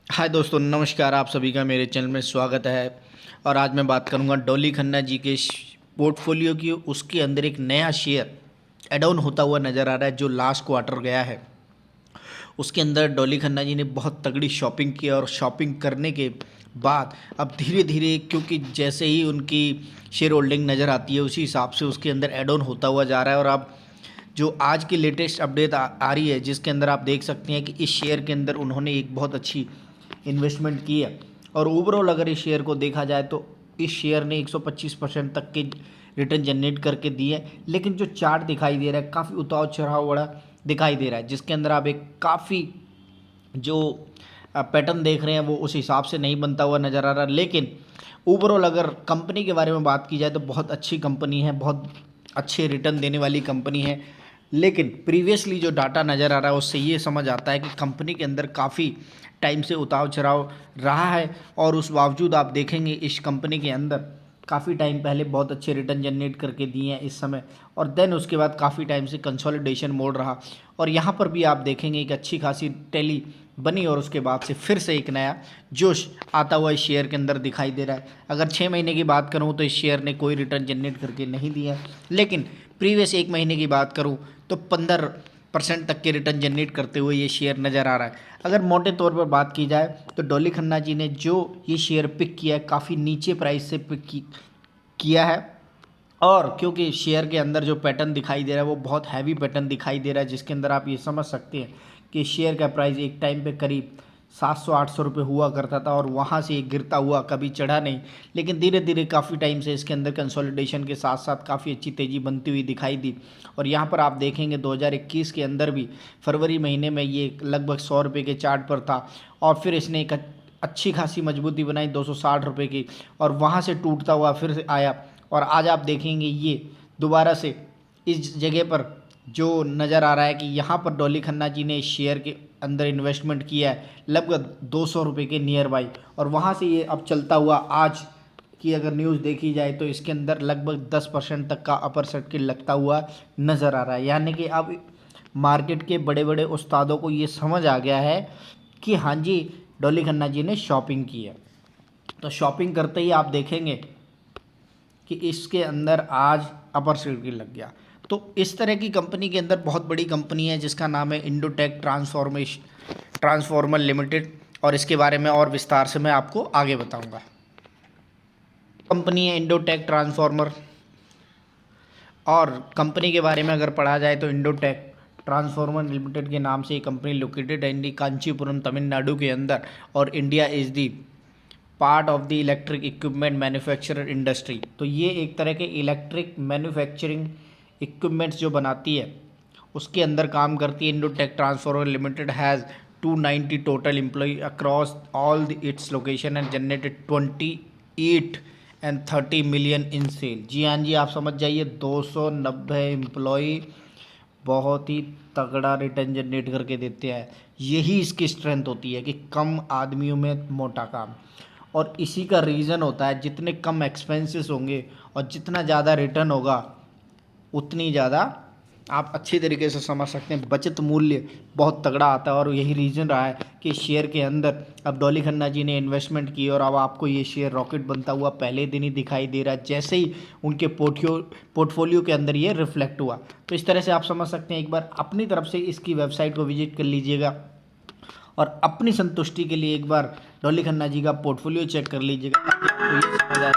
हाय दोस्तों, नमस्कार। आप सभी का मेरे चैनल में स्वागत है। और आज मैं बात करूंगा डॉली खन्ना जी के पोर्टफोलियो की। उसके अंदर एक नया शेयर एड ऑन होता हुआ नज़र आ रहा है जो लास्ट क्वार्टर गया है। उसके अंदर डॉली खन्ना जी ने बहुत तगड़ी शॉपिंग की और शॉपिंग करने के बाद अब धीरे धीरे, क्योंकि जैसे ही उनकी शेयर होल्डिंग नज़र आती है उसी हिसाब से उसके अंदर एड ऑन होता हुआ जा रहा है। और अब जो आज की लेटेस्ट अपडेट आ रही है, जिसके अंदर आप देख सकते हैं कि इस शेयर के अंदर उन्होंने एक बहुत अच्छी इन्वेस्टमेंट की है। और ओवरऑल अगर इस शेयर को देखा जाए तो इस शेयर ने 125% तक के रिटर्न जनरेट करके दिए है। लेकिन जो चार्ट दिखाई दे रहा है काफ़ी उतार चढ़ाव वाला दिखाई दे रहा है, जिसके अंदर आप एक काफ़ी जो पैटर्न देख रहे हैं वो उस हिसाब से नहीं बनता हुआ नज़र आ रहा। लेकिन ओवरऑल अगर कंपनी के बारे में बात की जाए तो बहुत अच्छी कंपनी है, बहुत अच्छे रिटर्न देने वाली कंपनी है। लेकिन प्रीवियसली जो डाटा नज़र आ रहा है उससे ये समझ आता है कि कंपनी के अंदर काफ़ी टाइम से उतार चढ़ाव रहा है। और उस बावजूद आप देखेंगे इस कंपनी के अंदर काफ़ी टाइम पहले बहुत अच्छे रिटर्न जनरेट करके दिए हैं इस समय, और देन उसके बाद काफ़ी टाइम से कंसोलिडेशन मोड रहा। और यहाँ पर भी आप देखेंगे एक अच्छी खासी टैली बनी और उसके बाद से फिर से एक नया जोश आता हुआ इस शेयर के अंदर दिखाई दे रहा है। अगर 6 महीने की बात करूँ तो इस शेयर ने कोई रिटर्न जनरेट करके नहीं दिया, लेकिन प्रीवियस 1 महीने की बात करूँ तो 15% तक के रिटर्न जनरेट करते हुए ये शेयर नज़र आ रहा है। अगर मोटे तौर पर बात की जाए तो डॉली खन्ना जी ने जो ये शेयर पिक किया है काफ़ी नीचे प्राइस से किया है। और क्योंकि शेयर के अंदर जो पैटर्न दिखाई दे रहा है वो बहुत हैवी पैटर्न दिखाई दे रहा है, जिसके अंदर आप ये समझ सकते हैं कि शेयर का प्राइस एक टाइम पे करीब 700-800 रुपये हुआ करता था और वहाँ से गिरता हुआ कभी चढ़ा नहीं। लेकिन धीरे धीरे काफ़ी टाइम से इसके अंदर कंसोलिडेशन के साथ साथ काफ़ी अच्छी तेज़ी बनती हुई दिखाई दी। और यहाँ पर आप देखेंगे 2021 के अंदर भी फरवरी महीने में ये लगभग 100 रुपये के चार्ट पर था और फिर इसने एक अच्छी खासी मजबूती बनाई 260 रुपये की, और वहाँ से टूटता हुआ फिर से आया। और आज आप देखेंगे ये दोबारा से इस जगह पर जो नज़र आ रहा है कि यहाँ पर डॉली खन्ना जी ने इस शेयर के अंदर इन्वेस्टमेंट किया है लगभग 200 रुपये के नियर बाई, और वहाँ से ये अब चलता हुआ आज की अगर न्यूज़ देखी जाए तो इसके अंदर लगभग 10% तक का अपर सर्किट लगता हुआ नज़र आ रहा है। यानी कि अब मार्केट के बड़े बड़े उस्तादों को ये समझ आ गया है कि हाँ जी, डॉली खन्ना जी ने शॉपिंग की है। तो शॉपिंग करते ही आप देखेंगे कि इसके अंदर आज अपर सर्किट लग गया। तो इस तरह की कंपनी के अंदर बहुत बड़ी कंपनी है जिसका नाम है इंडोटेक ट्रांसफॉर्मर लिमिटेड, और इसके बारे में और विस्तार से मैं आपको आगे बताऊंगा। कंपनी है इंडोटेक ट्रांसफॉर्मर, और कंपनी के बारे में अगर पढ़ा जाए तो इंडोटेक ट्रांसफॉर्मर लिमिटेड के नाम से ये कंपनी लोकेटेड है इन कांचीपुरम तमिलनाडु के अंदर, और India is the part of the electric equipment manufacturer industry. तो ये एक तरह के इलेक्ट्रिक मैन्युफैक्चरिंग इक्विपमेंट्स जो बनाती है उसके अंदर काम करती है। Indotech transformer limited has 290 total employ across all its location and generated 28 and 30 million in sale. जी हाँ जी, आप समझ जाइए 290 एम्प्लॉय बहुत ही तगड़ा रिटर्न जनरेट करके देते हैं। यही इसकी स्ट्रेंथ होती है कि कम आदमियों में मोटा काम। और इसी का रीज़न होता है जितने कम एक्सपेंसेस होंगे और जितना ज़्यादा रिटर्न होगा उतनी ज़्यादा आप अच्छी तरीके से समझ सकते हैं बचत मूल्य बहुत तगड़ा आता है। और यही रीज़न रहा है कि शेयर के अंदर अब डॉली खन्ना जी ने इन्वेस्टमेंट की और अब आपको ये शेयर रॉकेट बनता हुआ पहले दिन ही दिखाई दे रहा है, जैसे ही उनके पोर्टफोलियो के अंदर ये रिफ्लेक्ट हुआ। तो इस तरह से आप समझ सकते हैं, एक बार अपनी तरफ से इसकी वेबसाइट को विजिट कर लीजिएगा और अपनी संतुष्टि के लिए एक बार डॉली खन्ना जी का पोर्टफोलियो चेक कर लीजिएगा, ताकि आपको ये समझ